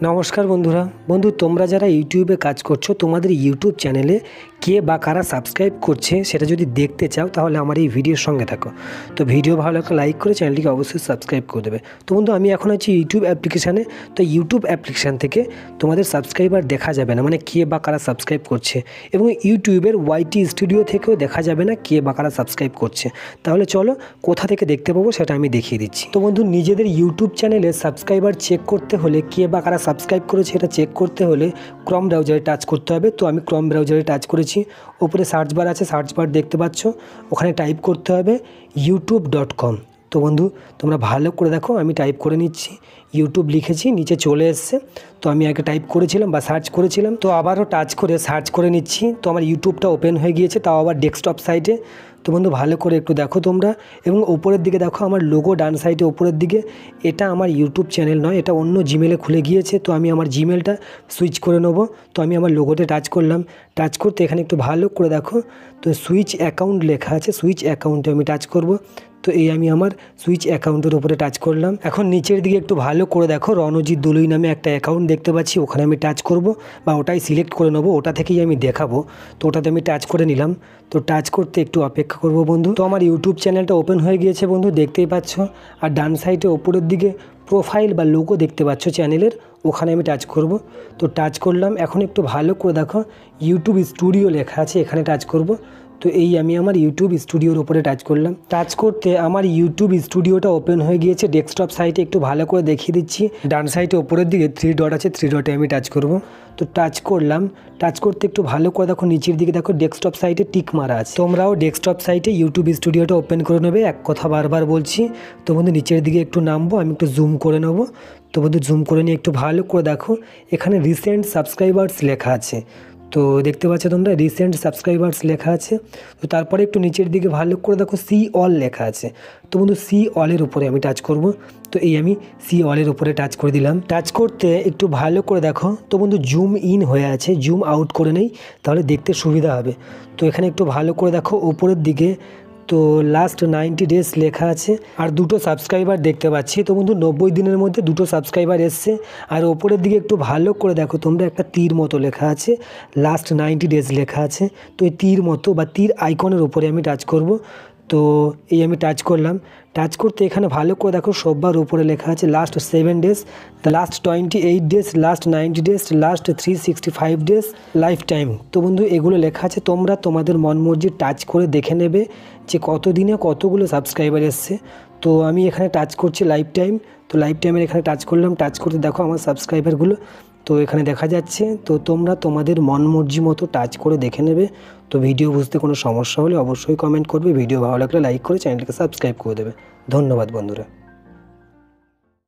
নমস্কার বন্ধু তোমরা যারা ইউটিউবে কাজ করছো তোমাদের ইউটিউব চ্যানেলে কে বা কারা সাবস্ক্রাইব করছে সেটা যদি দেখতে চাও তাহলে আমার এই ভিডিওর সঙ্গে থাকো। তো ভিডিও ভালো লাগলে লাইক করে চ্যানেলটিকে অবশ্যই সাবস্ক্রাইব করে দেবে। তো বন্ধু আমি এখন আছি ইউটিউব অ্যাপ্লিকেশানে। তো ইউটিউব অ্যাপ্লিকেশান থেকে তোমাদের সাবস্ক্রাইবার দেখা যাবে না, মানে কে বা কারা সাবস্ক্রাইব করছে, এবং ইউটিউবের ওয়াইটি স্টুডিও থেকেও দেখা যাবে না কে বা কারা সাবস্ক্রাইব করছে। তাহলে চলো কোথা থেকে দেখতে পাবো সেটা আমি দেখিয়ে দিচ্ছি। তো বন্ধু নিজেদের ইউটিউব চ্যানেলে সাবস্ক্রাইবার চেক করতে হলে কে বা কারা সাবস্ক্রাইব করেছে এটা চেক করতে হলে ক্রম ব্রাউজারে টাচ করতে হবে। তো আমি ক্রম ব্রাউজারে টাচ করেছি। ওপরে সার্চ বার আছে, সার্চ বার দেখতে পাচ্ছ, ওখানে টাইপ করতে হবে youtube.com। তো বন্ধু তোমরা ভালো করে দেখো, আমি টাইপ করে নিচ্ছি, ইউটিউব লিখেছি, নিচে চলে এসছে। তো আমি আগে টাইপ করেছিলাম বা সার্চ করেছিলাম, তো আবারও টাচ করে সার্চ করে নিচ্ছি। তো আমার ইউটিউবটা ওপেন হয়ে গিয়েছে, তাও আবার ডেস্কটপ সাইটে। তো বন্ধু ভালো করে একটু দেখো তোমরা, এবং ওপরের দিকে দেখো আমার লোগো ডান সাইডে ওপরের দিকে, এটা আমার ইউটিউব চ্যানেল নয়, এটা অন্য জিমেলে খুলে গিয়েছে। তো আমি আমার জিমেলটা সুইচ করে নেবো। তো আমি আমার লোগোতে টাচ করলাম, টাচ করতে এখানে একটু ভালো করে দেখো, তো সুইচ অ্যাকাউন্ট লেখা আছে, সুইচ অ্যাকাউন্টে আমি টাচ করব। তো এই আমি আমার সুইচ অ্যাকাউন্টের উপরে টাচ করলাম। এখন নিচের দিকে একটু ভালো করে দেখো, রণজিৎ দলুই নামে একটা অ্যাকাউন্ট দেখতে পাচ্ছি, ওখানে আমি টাচ করব বা ওটাই সিলেক্ট করে নেবো, ওটা থেকেই আমি দেখাবো। তো ওটাতে আমি টাচ করে নিলাম। তো টাচ করতে একটু অপেক্ষা করব বন্ধু। তো আমার ইউটিউব চ্যানেলটা ওপেন হয়ে গিয়েছে বন্ধু, দেখতেই পাচ্ছ। আর ডান সাইডে ওপরের দিকে প্রোফাইল বা লোগো দেখতে পাচ্ছ চ্যানেলের, ওখানে আমি টাচ করব। তো টাচ করলাম। এখন একটু ভালো করে দেখো ইউটিউব স্টুডিও লেখা আছে, এখানে টাচ করব। তো এই আমি আমার ইউটিউব স্টুডিওর উপরে টাচ করলাম। টাচ করতে আমার ইউটিউব স্টুডিওটা ওপেন হয়ে গিয়েছে ডেস্কটপ সাইটে। একটু ভালো করে দেখিয়ে দিচ্ছি, ডান সাইডে ওপরের দিকে 3 ডট আছে, 3 ডটে আমি টাচ করব। তো টাচ করলাম। টাচ করতে একটু ভালো করে দেখো নিচের দিকে দেখো ডেস্কটপ সাইটে টিক মারা আছে। তোমরাও ডেস্কটপ সাইটে ইউটিউব স্টুডিওটা ওপেন করে নেবে, এক কথা বারবার বলছি। তো বন্ধু নিচের দিকে একটু নামবো, আমি একটু জুম করে নেবো। তো বন্ধু জুম করে নিয়ে একটু ভালো করে দেখো, এখানে রিসেন্ট সাবস্ক্রাইবার্স লেখা আছে। তো দেখতে পাচ্ছ তোমরা রিসেন্ট সাবস্ক্রাইবার্স লেখা আছে। তো তারপরে একটু নিচের দিকে ভালো করে দেখো সি অল লেখা আছে। তো বন্ধু সি অলের উপরে আমি টাচ করব। তো এই আমি সি অলের উপরে টাচ করে দিলাম। টাচ করতে একটু ভালো করে দেখো, তো বন্ধু জুম ইন হয়ে আছে, জুম আউট করে নেই, তাহলে দেখতে সুবিধা হবে। তো এখানে একটু ভালো করে দেখো ওপরের দিকে, তো লাস্ট 90 ডেজ লেখা আছে, আর 2টো সাবস্ক্রাইবার দেখতে পাচ্ছি। তো বন্ধু 90 দিনের মধ্যে 2টো সাবস্ক্রাইবার এসছে। আর ওপরের দিকে একটু ভালো করে দেখো তোমরা, একটা তীর মতো লেখা আছে, লাস্ট 90 ডেজ লেখা আছে। তো এই তীর মতো বা তীর আইকনের উপরে আমি টাচ করব। তো এই আমি টাচ করলাম। টাচ করতে এখানে ভালো করে দেখো সববার উপরে লেখা আছে last 7 days, last 28 days, last 90 days, last 365 days, life time. তো বন্ধু এগুলো লেখা আছে, তোমরা তোমাদের মন মর্জি টাচ করে দেখে নেবে যে কত দিনে কতগুলো সাবস্ক্রাইবার এসছে। তো আমি এখানে টাচ করছি লাইফ টাইম। তো লাইফ টাইমের এখানে টাচ করলাম। টাচ করতে দেখো আমার সাবস্ক্রাইবারগুলো তো এখানে দেখা যাচ্ছে। তো তোমরা তোমাদের মন মর্জি মতো টাচ করে দেখে নেবে। তো ভিডিও বুঝতে কোনো সমস্যা হলে অবশ্যই কমেন্ট করবে, ভিডিও ভালো লাগলে লাইক করে চ্যানেলটাকে সাবস্ক্রাইব করে দেবে। ধন্যবাদ বন্ধুরা।